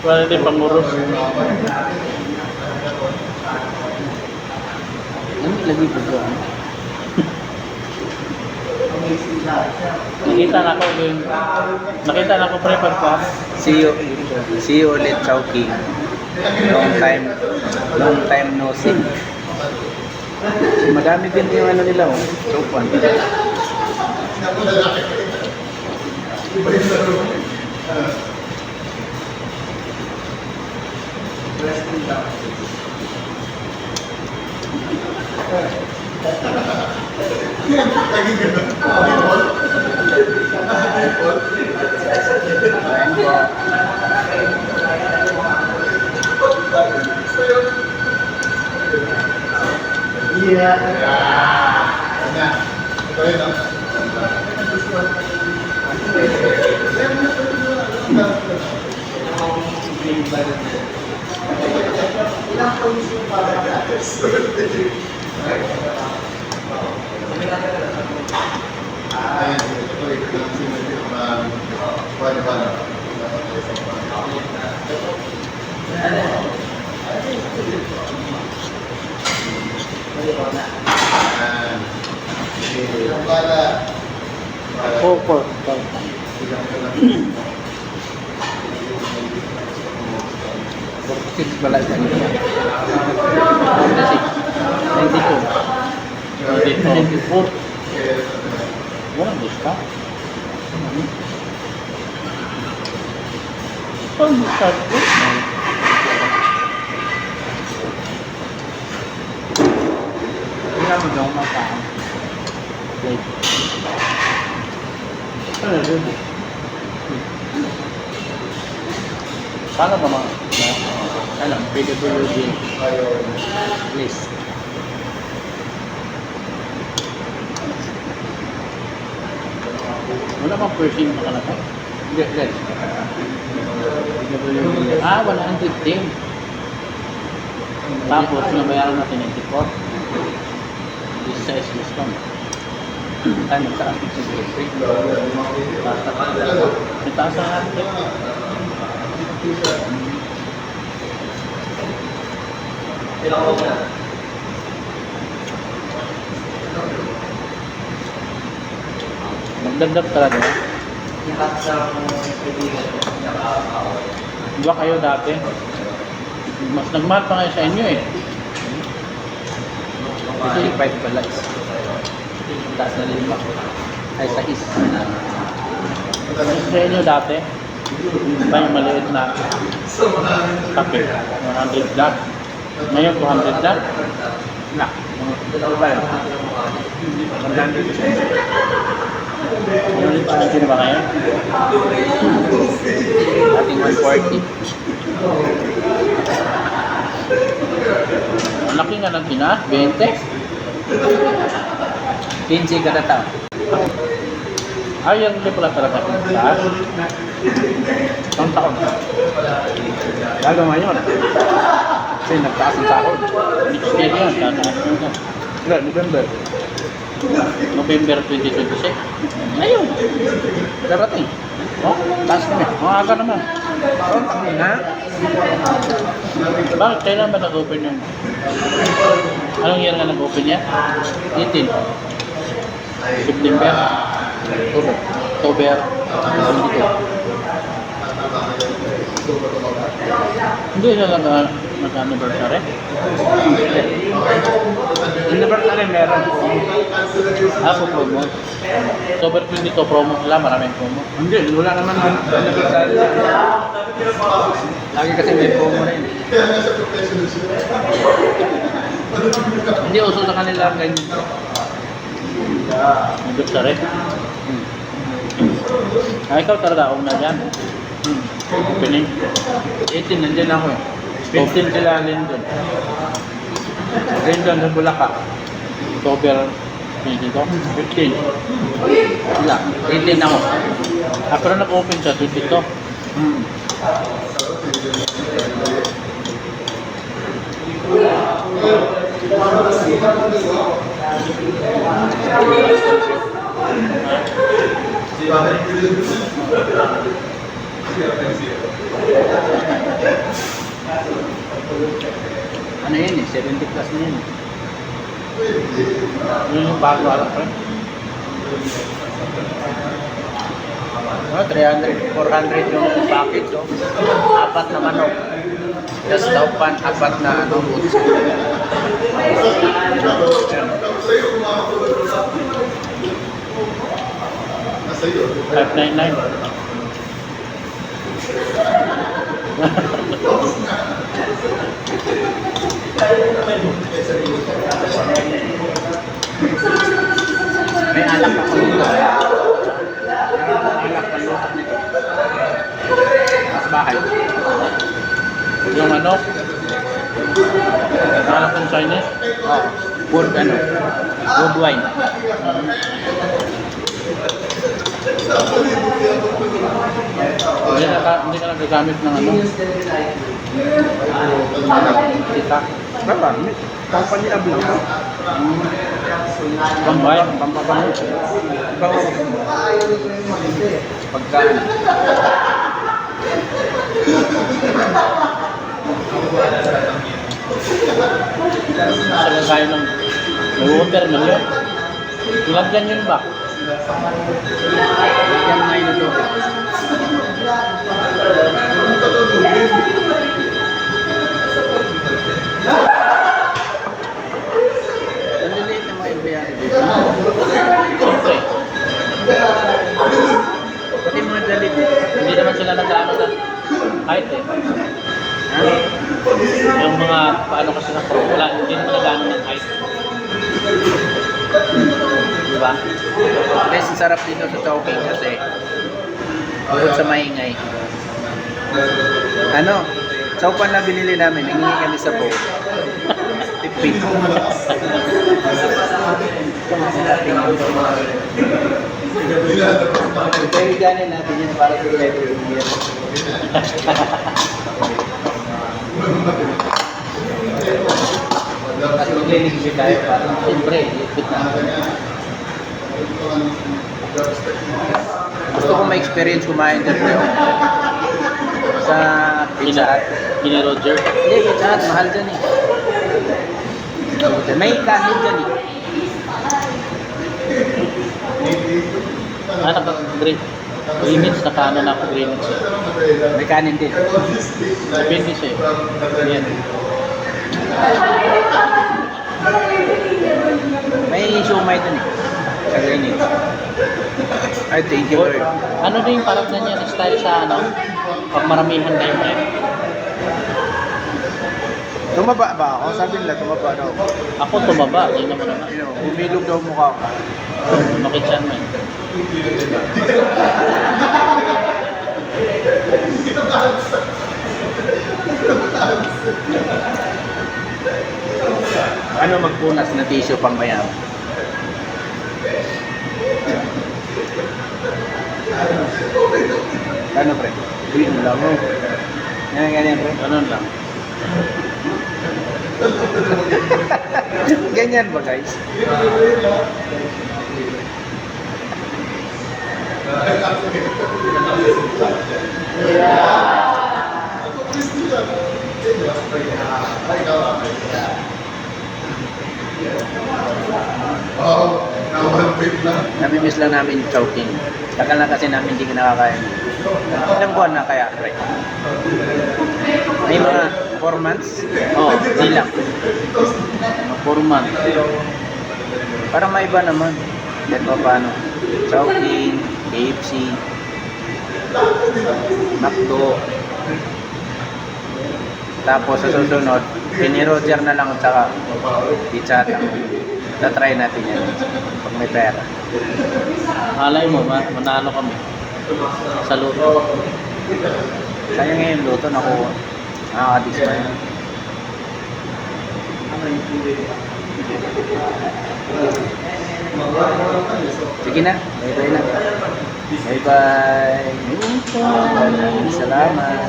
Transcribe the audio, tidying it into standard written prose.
Wala din pangurus. Ano lagi po ito? Nakita na ako pre pagka. See you ulit, Chowking. Long time no see. Madami din yung ano nila, oh. Chopan. Four. Six pala siya. 92. 94. Walang discount. Walang discount po. Hindi naman daw mapaan. Ano yun? Paano ba mga? Alam, PWD list. Wala bang person nakalapay? Hindi, list. PWD. 110. Tapos, nabayaran natin 94. This size discount. Ano, sa akin sa free. May taas na natin. Magdagdag talaga. Diba kayo dati? Mas nagmahal pa ngayon sa inyo eh. Ito yung 5 pala is. Taas na 5. Ay, sa is. Mas sa inyo dati, pa yung maliit na kape. 100 lang. Ngayon 200 lang. Na. Ito ba yun? 120 na ba ngayon? Ating 140. Ang laki nga ng tinaas, 20. 15 kada tao. Ay, yan hindi pala talaga taas. Isang taon. Lalo ngayon. Kasi nagtaas ang sahod. Next year yan, tataas yun. Wala, November. November 2026. Ayun. Darating. Oh, taas kami. Ang aga naman. Oh, kami na. Bakit? Kailan ba nag-open yun? Anong year nga nag-open yan? 18. September. October. 22. Hindi na nag-anniversary? Anniversary meron. Ako promo. October 22 promo sila, maraming promo. Hindi, wala naman anniversary. Lagi kasi may promo rin. Hindi uso sa kanila ganyan. Anniversary? Ikaw talaga una dyan. Opening. 18, nandiyan ako eh. 15 sila Lindon. Lindon sa Bulacan. October 22. 15. Sila. 18 ako. Pero nag-open siya 22. Sí, Ano yun eh, 70 plus na yun. Yun yung bago alam ko. No, 300, 400 yung package, oh. Apat na manok. Tapos taupan, apat na ano, utso. $599. May alak ako nito. Alak palutok nito. Sa bahay. Yung ano? Alam kong Chinese? Oh, wood ano? Wood wine. Hindi ka nagagamit ng ano? Kita. Baba, company na blanco. Pambay. Pampabango. Pagkaan. Sabi tayo ng watermelon yun. Nilagyan yun ba? Lagyan na yun ito. Ang liliit na mga ibiyari dito. Siyempre. Pati mga dalibit. Hindi naman sila nag-ano sa height eh. Ha? Yung mga paano kasi na wala, hindi naman nag-ano ng height. Diba? Guys, ang sarap dito sa Chowking kasi bukod sa maingay. Ano? Chowpan na binili namin, nangingi kami sa bowl. Tipid. Pero ganin natin yan para sa level year. At maglinig tayo para siyempre, lipit natin. Gusto ko ma-experience kumain dito sa Pizza Hut. Kini Roger. Hindi, Pizza Hut, mahal dyan eh. May kanin dyan eh. Ah, naka-green. Limits, naka-ano na ako green. May kanin din. Depende siya eh. Yan. May siomay dun eh. Sa Greenwich. Ay, thank you Lord. Ano din parang ganyan style sa ano? Pag maramihan kayo eh. Tumaba ba ako? Sabi nila, tumaba daw. Ako tumaba, yun naman naman. You know, humilog daw mukha ko. Makichan mo eh. Ano magpunas na tissue pang bayaw? Ano pre? Green lang mo. Ganyan pre. Ganun lang. Ganyan ba guys? Namimiss lang namin yung Chowking. Tagal na kasi namin hindi kinakakain. Ilang buwan na kaya, pre? May mga 4 months? Oo, Hindi lang. 4 months. Parang maiba naman. Kahit pa paano. Chowking, KFC, McDo. Tapos sa susunod, Roger na lang at saka Pizza Hut. Tatry natin yan pag may pera. Malay mo, manalo kami. Sa luto. Kaya ngayon luto na ko. Nakakadis pa yan. Sige na. Bye-bye na. Bye-bye. Salamat.